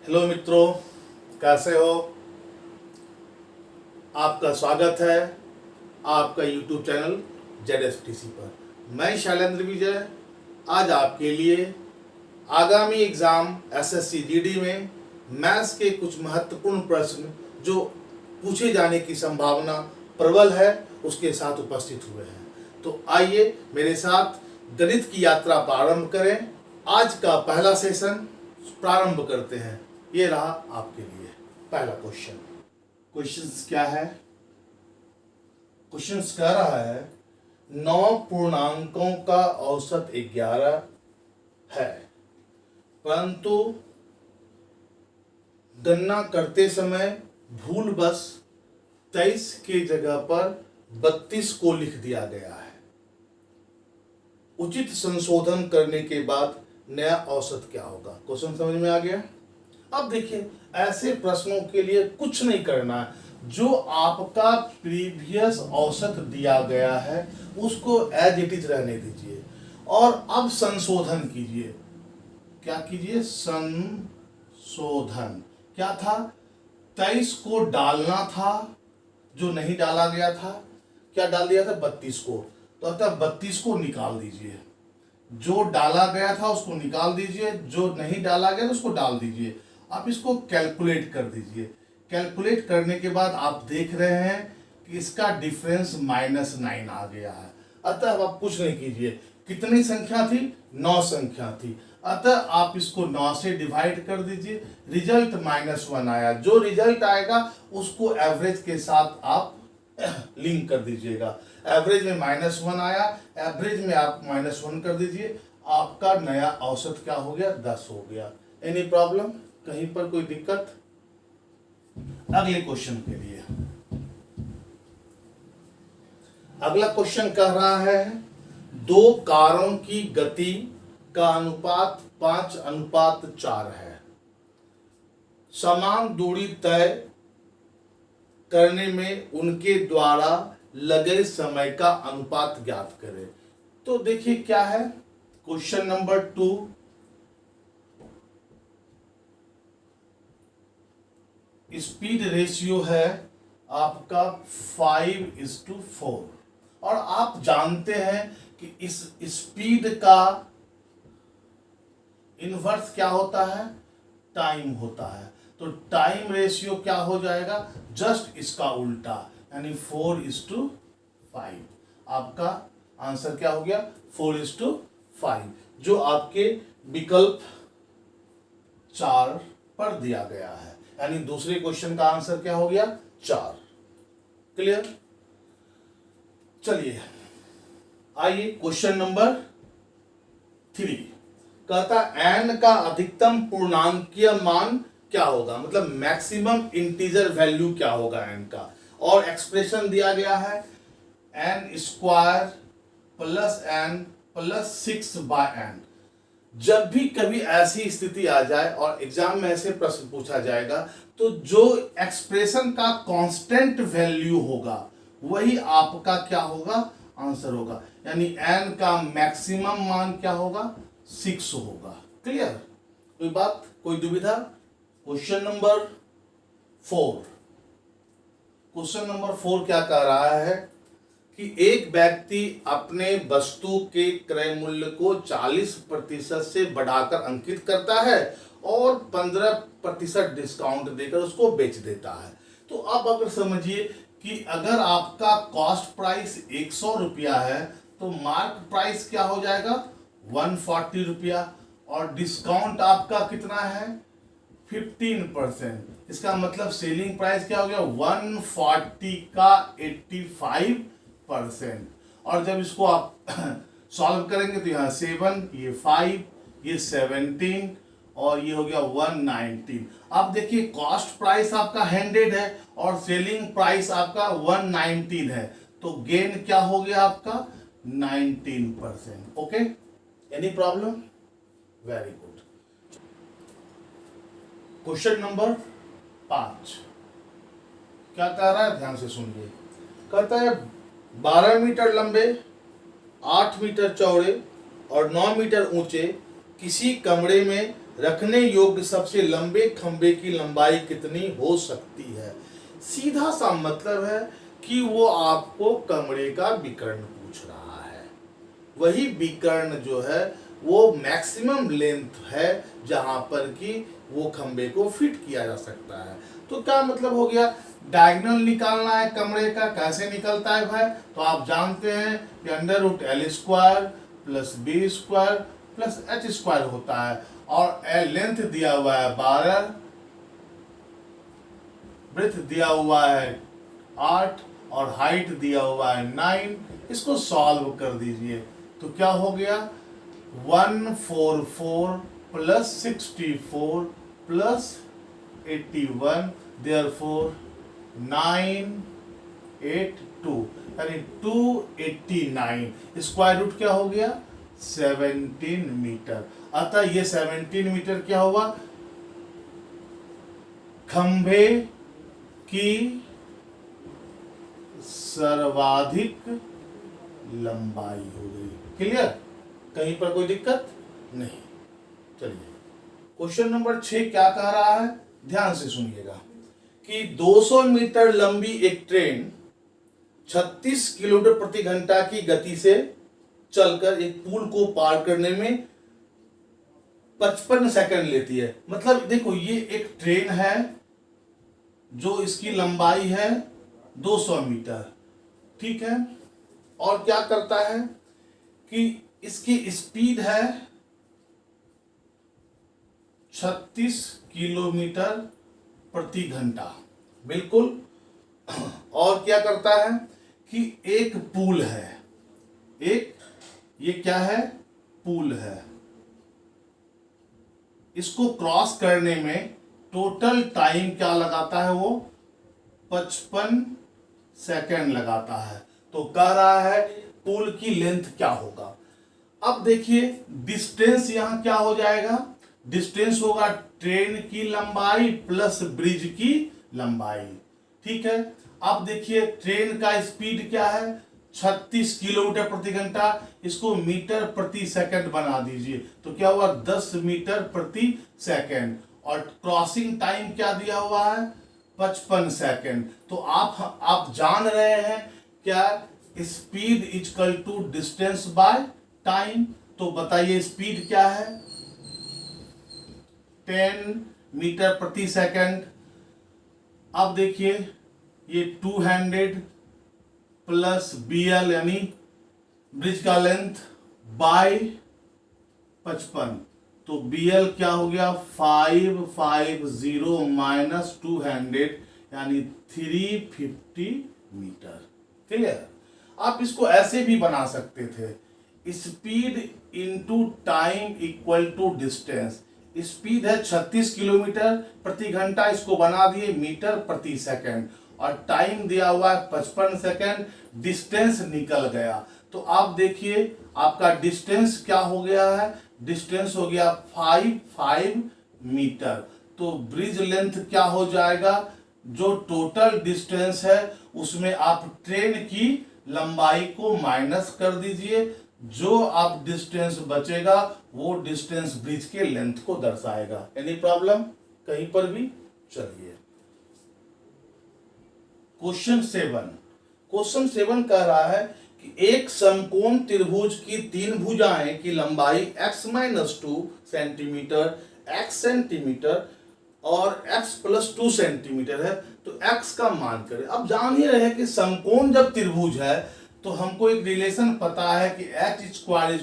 Hello मित्रों, कैसे हो। आपका स्वागत है आपका यूट्यूब चैनल ZSTC पर। मैं शैलेंद्र विजय आज आपके लिए आगामी एग्ज़ाम SSC GD में मैथ्स के कुछ महत्वपूर्ण प्रश्न जो पूछे जाने की संभावना प्रबल है उसके साथ उपस्थित हुए हैं। तो आइए मेरे साथ गणित की यात्रा प्रारंभ करें। आज का पहला सेशन प्रारंभ करते हैं। ये रहा आपके लिए पहला क्वेश्चन। क्वेश्चंस क्या है? क्वेश्चंस कह रहा है 9 पूर्णांकों का औसत 11 है, परंतु गणना करते समय भूलवश 23 के जगह पर 32 को लिख दिया गया है। उचित संशोधन करने के बाद नया औसत क्या होगा? क्वेश्चन समझ में आ गया? अब देखिए, ऐसे प्रश्नों के लिए कुछ नहीं करना है। जो आपका प्रीवियस औसत दिया गया है उसको एज इट इज रहने दीजिए और अब संशोधन कीजिए। क्या कीजिए? संशोधन। क्या था? 23 को डालना था जो नहीं डाला गया था। क्या डाल दिया था? 32 को। तो अतः 32 को निकाल दीजिए। जो डाला गया था उसको निकाल दीजिए, जो नहीं डाला गया उसको डाल दीजिए। आप इसको कैलकुलेट कर दीजिए। कैलकुलेट करने के बाद आप देख रहे हैं कि इसका डिफरेंस -9 आ गया है। अतः अब आप कुछ नहीं कीजिए। कितनी संख्या थी? 9 संख्या थी। अतः आप इसको 9 से डिवाइड कर दीजिए। रिजल्ट -1 आया। जो रिजल्ट आएगा उसको एवरेज के साथ आप लिंक कर दीजिएगा। एवरेज में -1 आया, एवरेज में आप -1 कर दीजिए। आपका नया औसत क्या हो गया? 10 हो गया। Any problem? कहीं पर कोई दिक्कत? अगले क्वेश्चन के लिए अगला क्वेश्चन कह रहा है 2 कारों की गति का अनुपात 5:4 है। समान दूरी तय करने में उनके द्वारा लगे समय का अनुपात ज्ञात करें। तो देखिए क्या है क्वेश्चन नंबर 2। स्पीड रेशियो है आपका 5:4 और आप जानते हैं कि इस स्पीड का इनवर्स क्या होता है? टाइम होता है। तो टाइम रेशियो क्या हो जाएगा? जस्ट इसका उल्टा, यानी 4:5। आपका आंसर क्या हो गया? 4:5, जो आपके विकल्प 4 पर दिया गया है। यानी दूसरे क्वेश्चन का आंसर क्या हो गया? 4। क्लियर? चलिए आइए क्वेश्चन नंबर 3। कहता n का अधिकतम पूर्णांकीय मान क्या होगा? मतलब मैक्सिमम इंटीजर वैल्यू क्या होगा n का? और एक्सप्रेशन दिया गया है n² + n + 6/n। जब भी कभी ऐसी स्थिति आ जाए और एग्जाम में ऐसे प्रश्न पूछा जाएगा तो जो एक्सप्रेशन का कांस्टेंट वैल्यू होगा वही आपका क्या होगा? आंसर होगा। यानी n का मैक्सिमम मान क्या होगा? 6 होगा। क्लियर? कोई बात, कोई दुविधा? Question number 4। क्वेश्चन नंबर 4 क्या कह रहा है कि एक व्यक्ति अपने वस्तु के क्रय मूल्य को 40% से बढ़ाकर अंकित करता है और 15% डिस्काउंट देकर उसको बेच देता है। तो अब अगर समझिए कि अगर आपका कॉस्ट प्राइस 100 रुपया है तो मार्क प्राइस क्या हो जाएगा? 140 रुपया और डिस्काउंट आपका कितना है? 15%। इसका मतलब सेलिंग प्राइस क्या हो गया? 140 का 85%। और जब इसको आप सॉल्व करेंगे तो यहाँ 7, ये 5, ये 17 और ये हो गया 119। अब देखिए कॉस्ट प्राइस आपका 100 है और सेलिंग प्राइस आपका 119 है, तो गेन क्या हो गया आपका? 19%। Okay, any problem? Very good. Question number 5 क्या कह रहा है? ध्यान से सुनिए। कहता है 12 मीटर लंबे, 8 मीटर चौड़े और 9 मीटर ऊंचे किसी कमरे में रखने योग्य सबसे लंबे खंबे की लंबाई कितनी हो सकती है। सीधा सा मतलब है कि वो आपको कमरे का विकर्ण पूछ रहा है। वही विकर्ण जो है वो मैक्सिमम लेंथ है जहां पर कि वो खंबे को फिट किया जा सकता है। तो क्या मतलब हो गया, डायगोनल निकालना है कमरे का, कैसे निकलता है भाई, तो आप जानते हैं कि √L² plus B² plus H² होता है, और लेंथ दिया हुआ है 12, ब्रेथ दिया हुआ है 8 और हाइट दिया हुआ है 9। इसको सॉल्व कर दीजिए तो क्या हो गया, 144 प्लस 64 प्लस 81, देयरफॉर 982 यानी 289। स्क्वायर रूट क्या हो गया, 17 मीटर। अतः ये 17 मीटर क्या हुआ, खंभे की सर्वाधिक लंबाई हो गई। क्लियर, कहीं पर कोई दिक्कत नहीं। चलिए क्वेश्चन नंबर 6 क्या कह रहा है, ध्यान से सुनिएगा कि 200 मीटर लंबी एक ट्रेन 36 किलोमीटर प्रति घंटा की गति से चलकर एक पुल को पार करने में 55 सेकंड लेती है। मतलब देखो ये एक ट्रेन है जो इसकी लंबाई है 200 मीटर, ठीक है, और क्या करता है कि इसकी स्पीड है 36 किलोमीटर प्रति घंटा, बिल्कुल। और क्या करता है कि एक पुल है, एक ये क्या है, पुल है, इसको क्रॉस करने में टोटल टाइम क्या लगाता है, वो 55 सेकंड लगाता है। तो कह रहा है पुल की लेंथ क्या होगा। अब देखिए डिस्टेंस यहां क्या हो जाएगा, डिस्टेंस होगा ट्रेन की लंबाई प्लस ब्रिज की लंबाई, ठीक है। अब देखिए ट्रेन का स्पीड क्या है, 36 किलोमीटर प्रति घंटा, इसको मीटर प्रति सेकंड बना दीजिए तो क्या हुआ, 10 मीटर प्रति सेकंड, और क्रॉसिंग टाइम क्या दिया हुआ है, 55 सेकंड। तो आप जान रहे हैं क्या, speed equal to distance by time. तो बताइए स्पीड क्या है, 10 मीटर प्रति सेकंड। अब देखिए ये 200 प्लस BL यानी ब्रिज का लेंथ बाय 55, तो BL क्या हो गया, 550 माइनस 200 यानी 350 मीटर। क्लियर, आप इसको ऐसे भी बना सकते थे, speed into time equal to distance. Speed है 36 किलोमीटर प्रति घंटा, इसको बना दिए मीटर प्रति सेकंड, और टाइम दिया हुआ है 55 सेकंड, डिस्टेंस निकल गया। तो आप देखिए आपका डिस्टेंस क्या हो गया है, डिस्टेंस हो गया 5 मीटर। तो ब्रिज लेंथ क्या हो जाएगा, जो टोटल डिस्टेंस है उसमें आप ट्रेन की लंबाई को माइनस कर दीजिए, जो आप डिस्टेंस बचेगा वो डिस्टेंस ब्रिज के लेंथ को दर्शाएगा। एनी प्रॉब्लम कहीं पर भी। चलिए क्वेश्चन 7 कह रहा है कि एक समकोण त्रिभुज की 3 भुजाएं की लंबाई x-2 सेंटीमीटर, x सेंटीमीटर और x+2 सेंटीमीटर है, तो x का मान करें। अब जान ही रहे कि समकोण जब त्रिभुज है तो हमको एक रिलेशन पता है कि h² =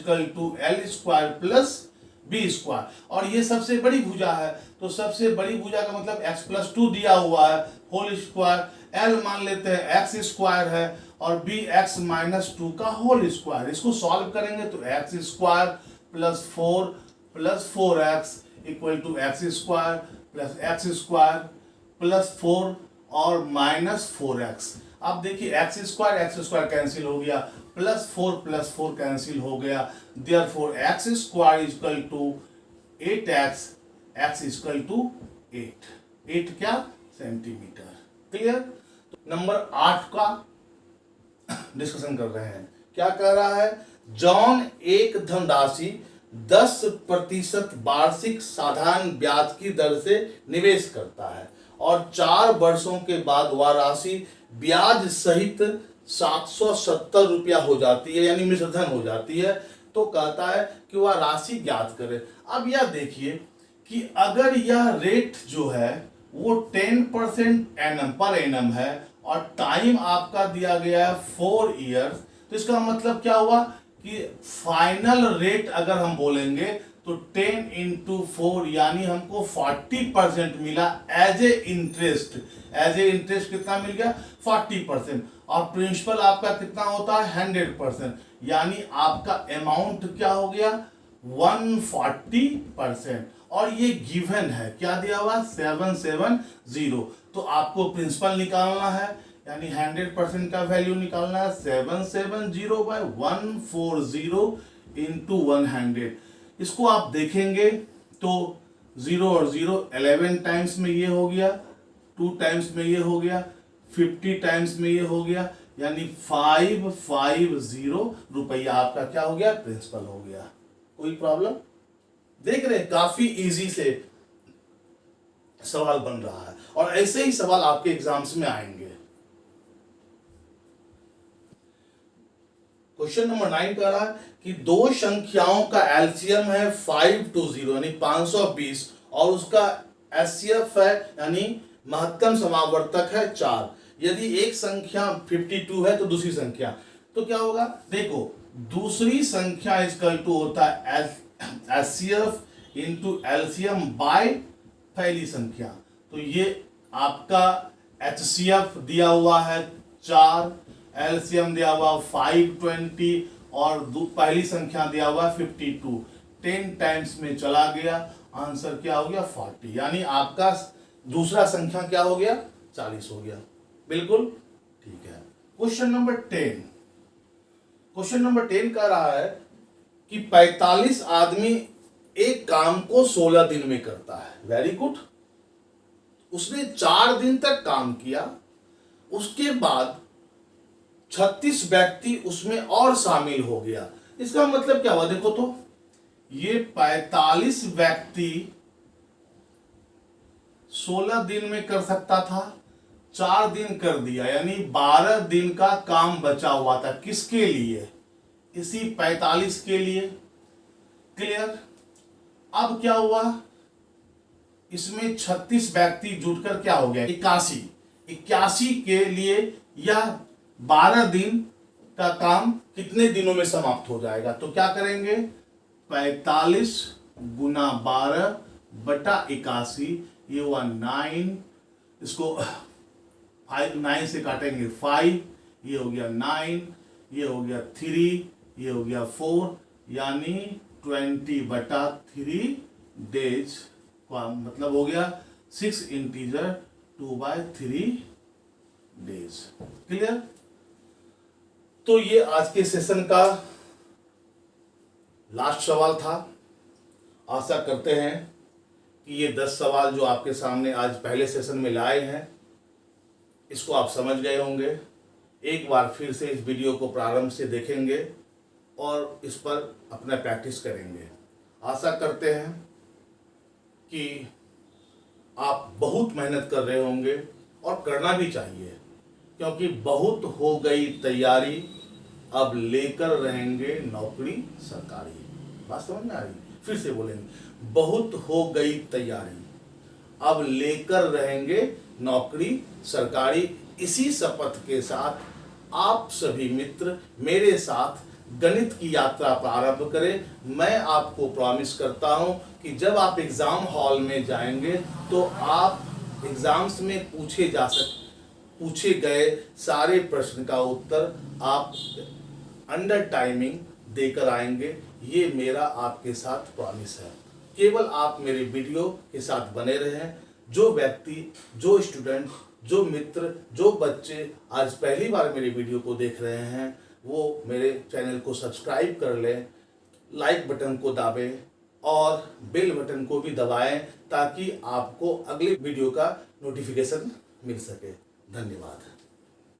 L² प्लस B², और ये सबसे बड़ी भुजा है, तो सबसे बड़ी भुजा का मतलब x+2 दिया हुआ है होल स्क्वायर, L मान लेते हैं x² है और B x-2 का होल स्क्वायर। इसको सॉल्व करेंगे तो x² plus 4 plus 4x = x² plus x² plus 4 और माइनस 4x। अब देखिए x² कैंसिल हो गया, प्लस 4 कैंसिल हो गया, देयरफॉर x² = 8x, x = 8 क्या, सेंटीमीटर। क्लियर। नंबर 8 का डिस्कशन कर रहे हैं। क्या कह रहा है, जॉन एक धनराशि 10% वार्षिक साधारण ब्याज की दर से निवेश करता है और 4 वर्षों के बाद वह राशि ब्याज सहित 770 रुपया हो जाती है, यानी मिश्रधन हो जाती है। तो कहता है कि वह राशि ज्ञात करे। अब यह देखिए कि अगर यह रेट जो है वो 10% एनम पर एनम है और टाइम आपका दिया गया है 4 ईयर्स, तो इसका मतलब क्या हुआ कि फाइनल रेट अगर हम बोलेंगे तो 10 इंटू 4 यानी हमको 40% मिला as a interest. As a interest कितना मिल गया? 40%। और प्रिंसिपल आपका कितना होता है? 100%। यानी आपका अमाउंट क्या हो गया? 140%। और ये गिवन है, क्या दिया हुआ? 770। तो आपको प्रिंसिपल निकालना है, यानी 100% का वैल्यू निकालना है। 770 बाय 140 इंटू 100। इसको आप देखेंगे तो 0 और 0 11 टाइम्स में ये हो गया, 2 टाइम्स में ये हो गया, 50 टाइम्स में ये हो गया, यानी 550 रुपया आपका क्या हो गया? प्रिंसिपल हो गया। कोई प्रॉब्लम? देख रहे हैं काफी इजी से सवाल बन रहा है और ऐसे ही सवाल आपके एग्जाम्स में आएंगे। क्वेश्चन नंबर 9 कह रहा है कि दो संख्याओं का एलसीएम है 520 यानी 520 और उसका एचसीएफ है यानी महत्तम समावर्तक है 4। यदि एक संख्या 52 है तो दूसरी संख्या, तो क्या होगा? देखो, दूसरी संख्या इक्वल टू होता है एचसीएफ इंटू एलसीएम बाय पहली संख्या। तो ये आपका एचसीएफ दिया हुआ है 4, एलसीएम दिया हुआ 520 और पहली संख्या दिया हुआ 52। 10 टाइम्स में चला गया, आंसर क्या हो गया? 40। यानी आपका दूसरा संख्या क्या हो गया? 40 हो गया। बिल्कुल ठीक है। Question number 10। क्वेश्चन नंबर 10 कह रहा है कि 45 आदमी एक काम को 16 दिन में करता है। Very good. उसने 4 दिन तक काम किया, उसके बाद 36 व्यक्ति उसमें और शामिल हो गया। इसका मतलब क्या हुआ? देखो तो ये 45 व्यक्ति 16 दिन में कर सकता था, 4 दिन कर दिया, यानी 12 दिन का काम बचा हुआ था। किसके लिए? इसी 45 के लिए। क्लियर? अब क्या हुआ? इसमें 36 व्यक्ति जुटकर क्या हो गया? 81 के लिए यह 12 दिन का काम कितने दिनों में समाप्त हो जाएगा? तो क्या करेंगे? 45 गुना 12 बटा 81, ये हुआ 9। इसको 9 से काटेंगे 5, ये हो गया 9, ये हो गया 3, ये हो गया 4, यानी 20 बटा 3 डेज का मतलब हो गया 6 इंटीजर 2/3 डेज। क्लियर? तो ये आज के सेशन का लास्ट सवाल था। आशा करते हैं कि ये 10 सवाल जो आपके सामने आज पहले सेशन में लाए हैं इसको आप समझ गए होंगे। एक बार फिर से इस वीडियो को प्रारंभ से देखेंगे और इस पर अपना प्रैक्टिस करेंगे। आशा करते हैं कि आप बहुत मेहनत कर रहे होंगे और करना भी चाहिए, क्योंकि बहुत हो गई तैयारी, अब लेकर रहेंगे नौकरी सरकारी। बात समझ में आ रही? फिर से बोलेंगे, बहुत हो गई तैयारी, अब लेकर रहेंगे नौकरी सरकारी। इसी शपथ के साथ आप सभी मित्र मेरे साथ गणित की यात्रा प्रारंभ करें। मैं आपको प्रॉमिस करता हूं कि जब आप एग्जाम हॉल में जाएंगे तो आप एग्जाम्स में पूछे गए सारे प्रश्न का उत्तर आप अंडर टाइमिंग देकर आएंगे। ये मेरा आपके साथ प्रॉमिस है। केवल आप मेरे वीडियो के साथ बने रहें। जो व्यक्ति, जो स्टूडेंट, जो मित्र, जो बच्चे आज पहली बार मेरे वीडियो को देख रहे हैं वो मेरे चैनल को सब्सक्राइब कर लें, लाइक बटन को दाबें और बेल बटन को भी दबाएं ताकि आपको अगले वीडियो का नोटिफिकेशन मिल सके। धन्यवाद।